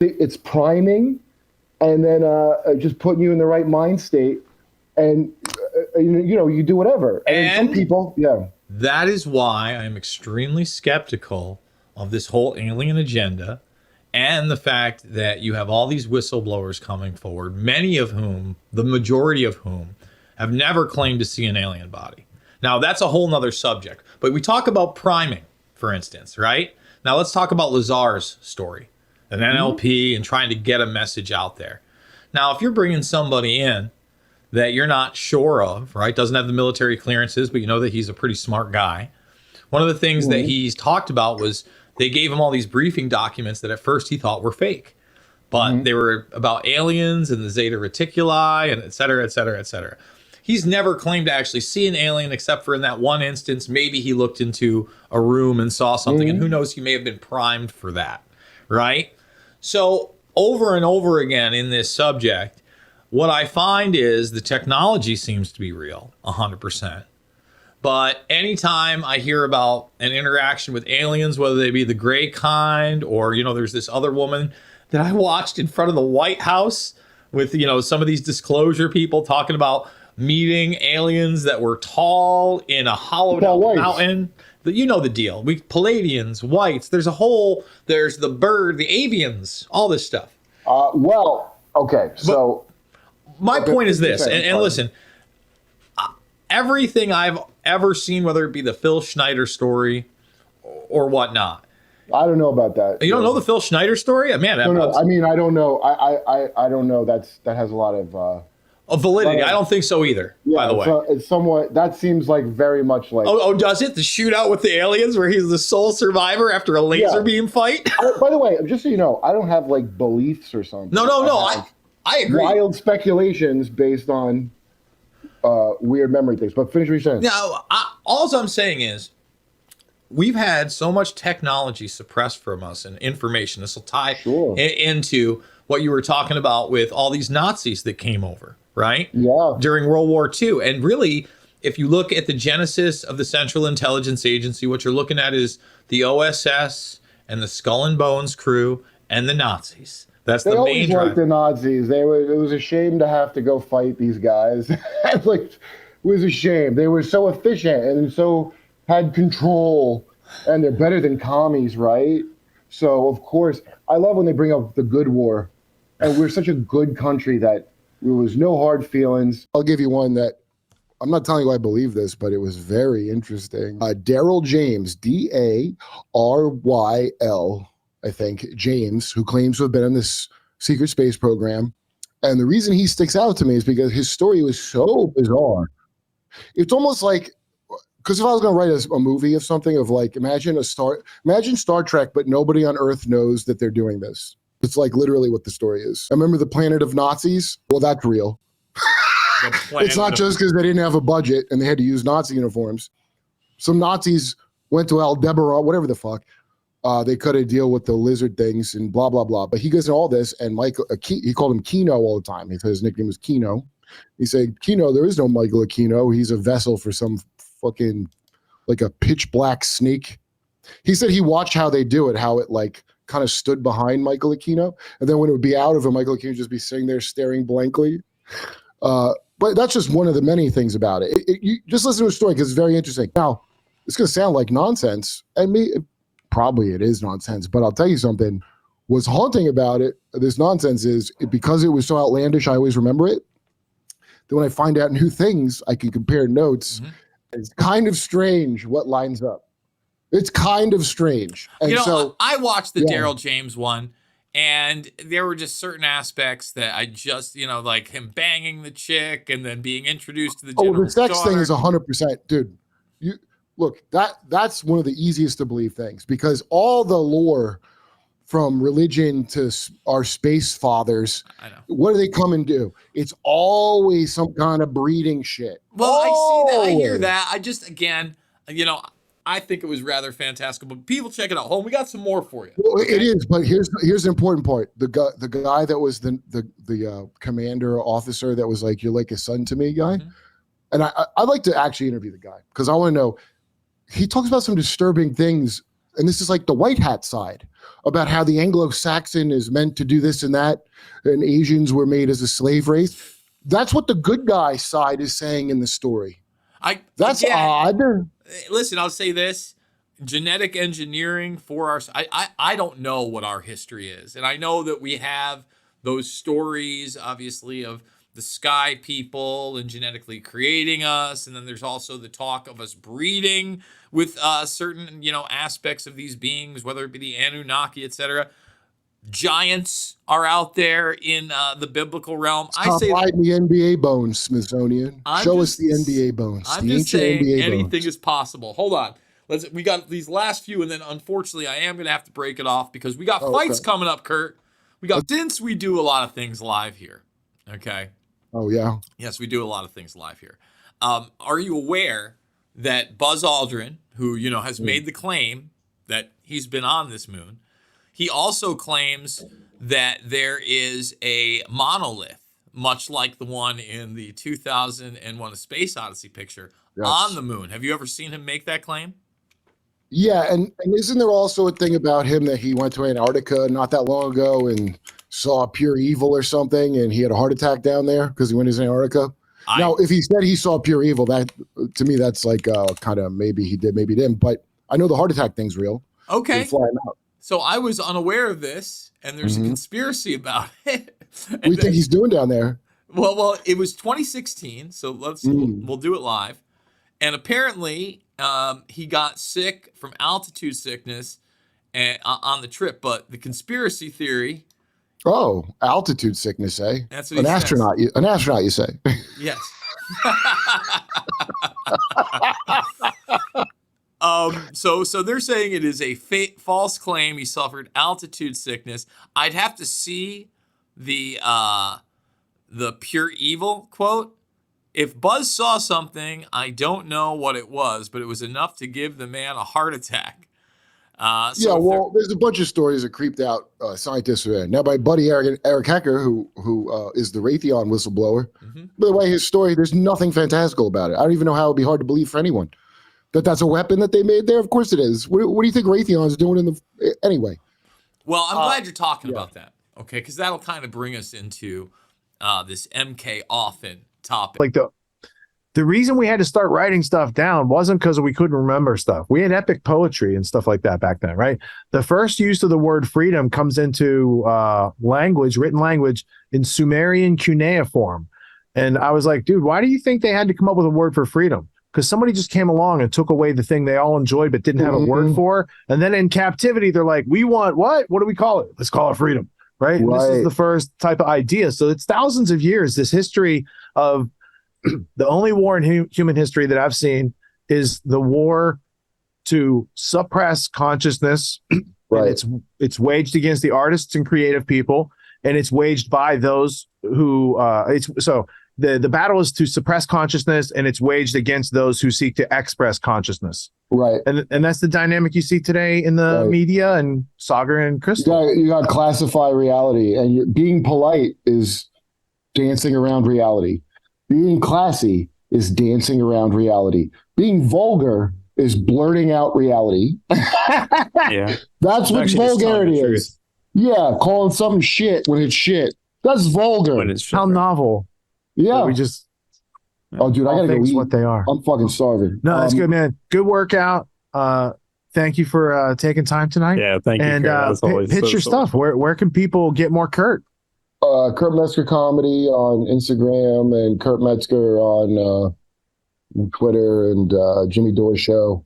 it's priming, and then just putting you in the right mind state, and you do whatever. And some people, yeah. That is why I'm extremely skeptical of this whole alien agenda, and the fact that you have all these whistleblowers coming forward, many of whom, the majority of whom, have never claimed to see an alien body. Now, that's a whole nother subject. But we talk about priming, for instance, right? Now, let's talk about Lazar's story, an NLP, and trying to get a message out there. Now, if you're bringing somebody in that you're not sure of, right, doesn't have the military clearances, but you know that he's a pretty smart guy, one of the things that he's talked about was they gave him all these briefing documents that at first he thought were fake, but they were about aliens and the Zeta Reticuli and et cetera, et cetera, et cetera. He's never claimed to actually see an alien, except for in that one instance, maybe he looked into a room and saw something, and who knows, he may have been primed for that, right? So over and over again in this subject, what I find is the technology seems to be real, 100%. But anytime I hear about an interaction with aliens, whether they be the gray kind or, there's this other woman that I watched in front of the White House with, some of these disclosure people talking about meeting aliens that were tall in a hollowed out mountain. You know the deal. Palladians, whites, there's the bird, the avians, all this stuff. Okay. So my point is this, and listen, everything I've ever seen, whether it be the Phil Schneider story or whatnot. I don't know about that. You don't know the Phil Schneider story? Man, no. I mean, I don't know. I don't know. That has a lot of validity. I don't think so either. Yeah, by the way, it's somewhat. That seems like very much like. Oh, does it? The shootout with the aliens, where he's the sole survivor after a laser beam fight. By the way, just so you know, I don't have like beliefs or something. No. I agree. Wild speculations based on weird memory things. But finish what you're saying. Now, all I'm saying is, we've had so much technology suppressed from us and information. This will tie into what you were talking about with all these Nazis that came over, right? Yeah. During World War II. And really, if you look at the genesis of the Central Intelligence Agency, what you're looking at is the OSS and the Skull and Bones crew and the Nazis. That's the main drive. They always liked the Nazis. It was a shame to have to go fight these guys. It was a shame. They were so efficient and so had control, and they're better than commies, right? So, of course, I love when they bring up the good war. And we're such a good country that there was no hard feelings. I'll give you one that, I'm not telling you I believe this, but it was very interesting. Daryl James, Daryl, I think, James, who claims to have been in this secret space program. And the reason he sticks out to me is because his story was so bizarre. It's almost like, because if I was going to write a movie of something of like, imagine Star Trek, but nobody on Earth knows that they're doing this. It's like literally what the story is. I remember the planet of Nazis. Well, that's real. It's not just because they didn't have a budget and they had to use Nazi uniforms. Some Nazis went to Aldebaran, whatever the fuck. They cut a deal with the lizard things and blah, blah, blah. But he goes into all this, and Michael, he called him Kino all the time. His nickname was Kino. He said, Kino, there is no Michael Aquino. He's a vessel for some fucking, like a pitch black snake. He said he watched how they do it, how it like kind of stood behind Michael Aquino. And then when it would be out of him, Michael Aquino would just be sitting there staring blankly. But that's just one of the many things about it. You just listen to a story because it's very interesting. Now, it's going to sound like nonsense, and probably it is nonsense, but I'll tell you something. What's haunting about it, this nonsense, is because it was so outlandish, I always remember it. Then when I find out new things, I can compare notes. Mm-hmm. It's kind of strange what lines up. It's kind of strange. And I watched the Daryl James one, and there were just certain aspects that I just, like him banging the chick and then being introduced to the general's the sex daughter. Thing is 100%. Dude, look, that's one of the easiest to believe things, because all the lore from religion to our space fathers, I know. What do they come and do? It's always some kind of breeding shit. Well, I see that. I hear that. I just, again, I think it was rather fantastical, but people check it out. Hold on, we got some more for you. Well, okay? It is, but here's the important part. The guy that was the commander officer that was like, you're like a son to me guy. Mm-hmm. And I'd like to actually interview the guy, because I want to know, he talks about some disturbing things, and this is like the white hat side. about how the Anglo-Saxon is meant to do this and that, and Asians were made as a slave race. That's what the good guy side is saying in the story. That's odd. Listen, I'll say this. Genetic engineering for our... I don't know what our history is. And I know that we have those stories, obviously, of the sky people and genetically creating us. And then there's also the talk of us breeding with certain, aspects of these beings, whether it be the Anunnaki, etc. Giants are out there in the biblical realm. Stop hiding the NBA bones, Smithsonian. Show us the NBA bones. I'm just saying anything is possible. Hold on. We got these last few, and then unfortunately I am going to have to break it off because we got fights coming up, Kurt. Since we do a lot of things live here. Okay. Oh, yeah. Yes, we do a lot of things live here. Are you aware that Buzz Aldrin, who, has made the claim that he's been on this moon, he also claims that there is a monolith, much like the one in the 2001 A Space Odyssey picture on the moon. Have you ever seen him make that claim? Yeah, and isn't there also a thing about him that he went to Antarctica not that long ago and saw pure evil or something, and he had a heart attack down there because he went to Antarctica? Now, if he said he saw pure evil, that to me that's like kind of maybe he did, maybe he didn't. But I know the heart attack thing's real. Okay. Flying out. So I was unaware of this, and there's a conspiracy about it. What do you think he's doing down there? Well, it was 2016, so we'll do it live. And apparently, he got sick from altitude sickness on the trip. But the conspiracy theory. Oh, altitude sickness, eh? That's what an astronaut. An astronaut, you say? Yes. So they're saying it is a false claim. He suffered altitude sickness. I'd have to see the pure evil quote. If Buzz saw something, I don't know what it was, but it was enough to give the man a heart attack. There's a bunch of stories that creeped out scientists. Now, my buddy Eric Hecker, who is the Raytheon whistleblower. By the way, his story, there's nothing fantastical about it. I don't even know how it would be hard to believe for anyone that that's a weapon that they made there. Of course it is. What do you think Raytheon is doing anyway? Well, I'm glad you're talking about that. Okay, because that'll kind of bring us into this MK Often topic. Like the reason we had to start writing stuff down wasn't because we couldn't remember stuff. We had epic poetry and stuff like that back then, right? The first use of the word freedom comes into written language in Sumerian cuneiform. And I was like, dude, why do you think they had to come up with a word for freedom? Because somebody just came along and took away the thing they all enjoyed but didn't have a word for. And then in captivity, they're like, we want what? What do we call it? Let's call it freedom, right? This is the first type of idea. So it's thousands of years, this history of the only war in human history that I've seen is the war to suppress consciousness. Right. And it's waged against the artists and creative people, and it's waged by those who the battle is to suppress consciousness, and it's waged against those who seek to express consciousness. Right. And that's the dynamic you see today in the media and Saga and Crystal. You got classify reality, and being polite is dancing around reality. Being classy is dancing around reality. Being vulgar is blurting out reality. Yeah. That's what vulgarity is. Yeah, calling something shit when it's shit. That's vulgar. When it's shit, how novel. Yeah. We just Oh, dude, I gotta go eat. What they are. I'm fucking starving. No, that's good, man. Good workout. Thank you for taking time tonight. Yeah, thank you. And pitch your stuff. Where can people get more Kurt? Kurt Metzger Comedy on Instagram and Kurt Metzger on Twitter and Jimmy Dore Show.